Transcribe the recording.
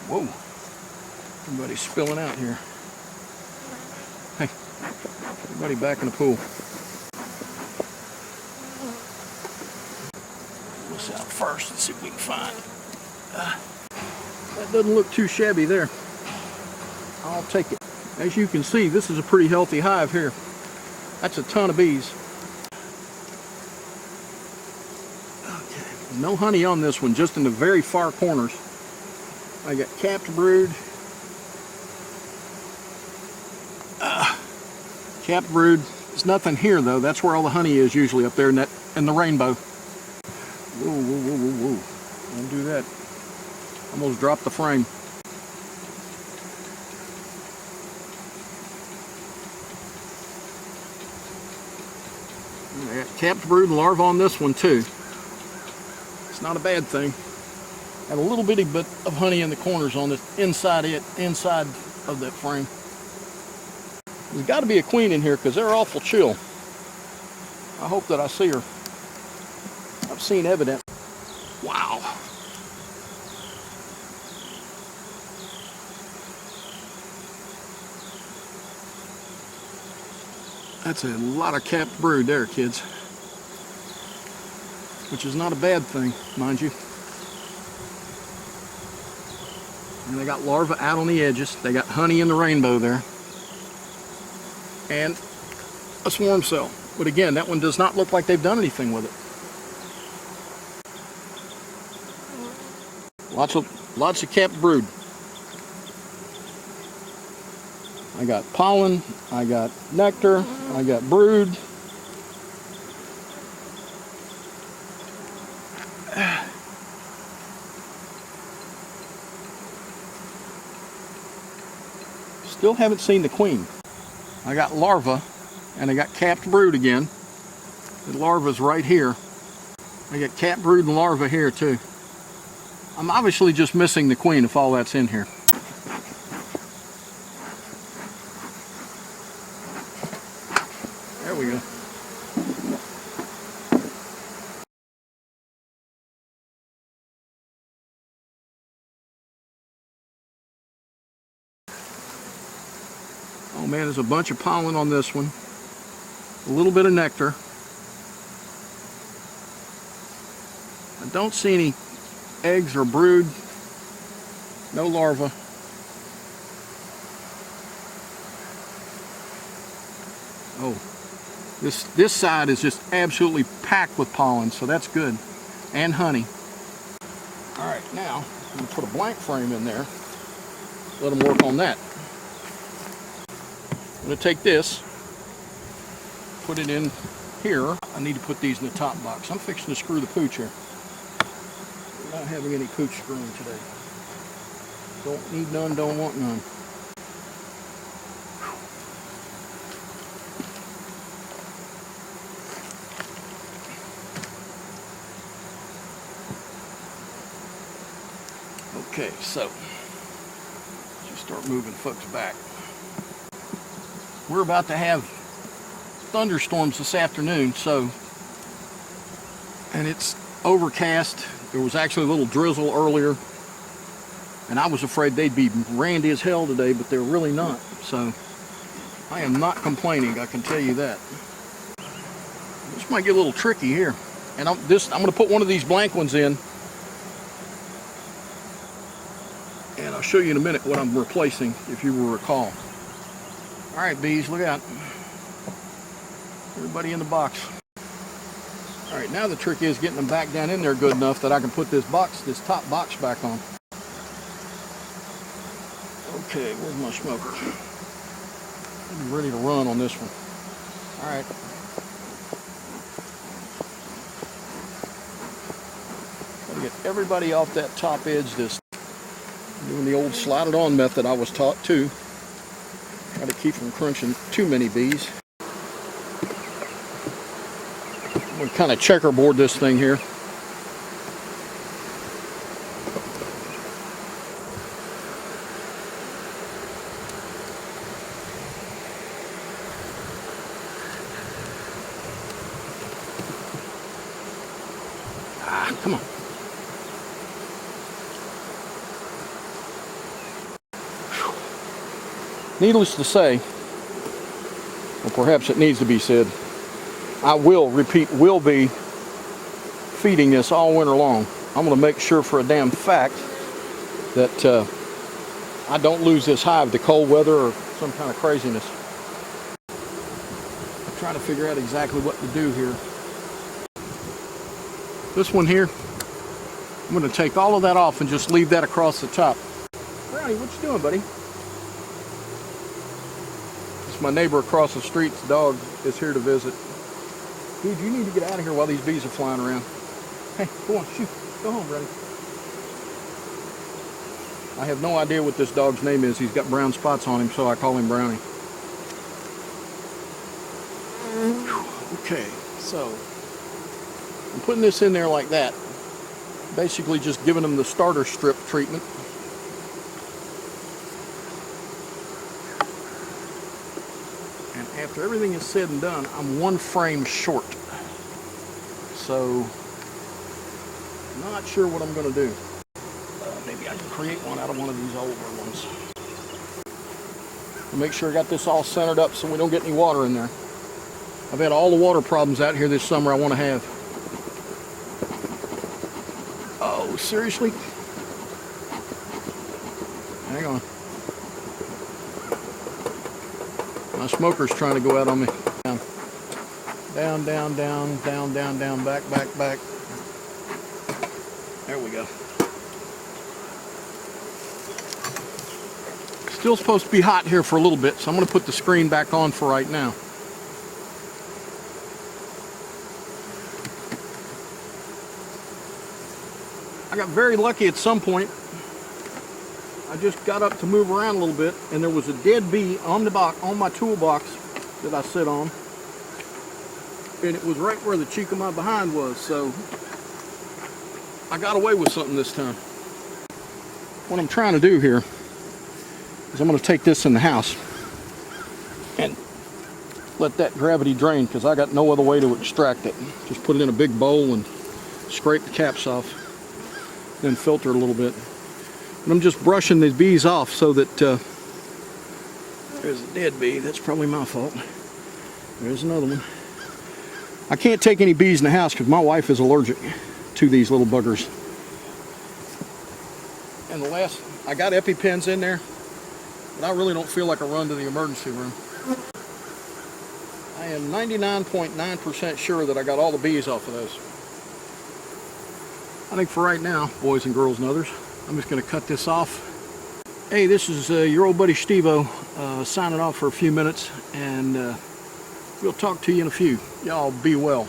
Whoa. Everybody's spilling out here. Hey, everybody back in the pool. Let's out first and see if we can find that doesn't look too shabby there. I'll take it. As you can see, this is a pretty healthy hive here. That's a ton of bees. Okay. No honey on this one, just in the very far corners. I got capped brood. Capped brood. There's nothing here though. That's where all the honey is usually, up there in the rainbow. Whoa, whoa, whoa, whoa, whoa. Don't do that. Almost dropped the frame. I got capped brood and larvae on this one too. It's not a bad thing. Got a little bitty bit of honey in the corners on this inside of that frame. There's got to be a queen in here because they're awful chill. I hope that I see her. I've seen evidence. Wow. That's a lot of capped brood there, kids. Which is not a bad thing, mind you. And they got larvae out on the edges. They got honey in the rainbow there. And a swarm cell. But again, that one does not look like they've done anything with it. Lots of capped brood. I got pollen, I got nectar, I got brood. Still haven't seen the queen. I got larvae and I got capped brood again. The larva's right here. I got capped brood and larvae here too. I'm obviously just missing the queen if all that's in here. There we go. Oh man, there's a bunch of pollen on this one. A little bit of nectar. I don't see any eggs or brood. No larvae. Oh, this side is just absolutely packed with pollen, so that's good. And honey. All right, now I'm going to put a blank frame in there. Let them work on that. I'm going to take this, put it in here. I need to put these in the top box. I'm fixing to screw the pooch here. We're not having any pooch screwing today. Don't need none, don't want none. Okay, so just start moving folks back. We're about to have thunderstorms this afternoon, and it's overcast. There was actually a little drizzle earlier, and I was afraid they'd be randy as hell today, but they're really not. So I am not complaining, I can tell you that. This might get a little tricky here, and I'm going to put one of these blank ones in. And I'll show you in a minute what I'm replacing, if you will recall. All right, bees, look out. Everybody in the box. All right, now the trick is getting them back down in there good enough that I can put this top box back on. Okay, where's my smoker? I'm ready to run on this one. All right. Gotta get everybody off that top edge this. Doing the old slide it on method I was taught too. Try to keep from crunching too many bees. I'm going to kind of checkerboard this thing here. Come on. Needless to say, or perhaps it needs to be said, I will be feeding this all winter long. I'm going to make sure for a damn fact that I don't lose this hive to cold weather or some kind of craziness. I'm trying to figure out exactly what to do here. This one here, I'm going to take all of that off and just leave that across the top. Brownie, what you doing, buddy? It's my neighbor across the street's dog is here to visit. Dude, you need to get out of here while these bees are flying around. Hey, go on, shoot. Go home, Brownie. I have no idea what this dog's name is. He's got brown spots on him, so I call him Brownie. Okay, so I'm putting this in there like that. Basically just giving them the starter strip treatment. And after everything is said and done, I'm one frame short. So, not sure what I'm going to do. Maybe I can create one out of one of these older ones. I'll make sure I got this all centered up so we don't get any water in there. I've had all the water problems out here this summer I want to have. Oh, seriously? Hang on. My smoker's trying to go out on me. Down, down, down, down, down, down, back, back, back. There we go. Still supposed to be hot here for a little bit, so I'm going to put the screen back on for right now. I got very lucky at some point. I just got up to move around a little bit, and there was a dead bee on the box, on my toolbox that I sit on, and it was right where the cheek of my behind was, so I got away with something this time. What I'm trying to do here is I'm going to take this in the house and let that gravity drain, because I got no other way to extract it. Just put it in a big bowl and scrape the caps off, then filter it a little bit. And I'm just brushing these bees off so that there's a dead bee. That's probably my fault. There's another one. I can't take any bees in the house because my wife is allergic to these little buggers. And the last, I got EpiPens in there, but I really don't feel like a run to the emergency room. I am 99.9% sure that I got all the bees off of those. I think for right now, boys and girls and others, I'm just going to cut this off. Hey, this is your old buddy Steve-O signing off for a few minutes, and we'll talk to you in a few. Y'all be well.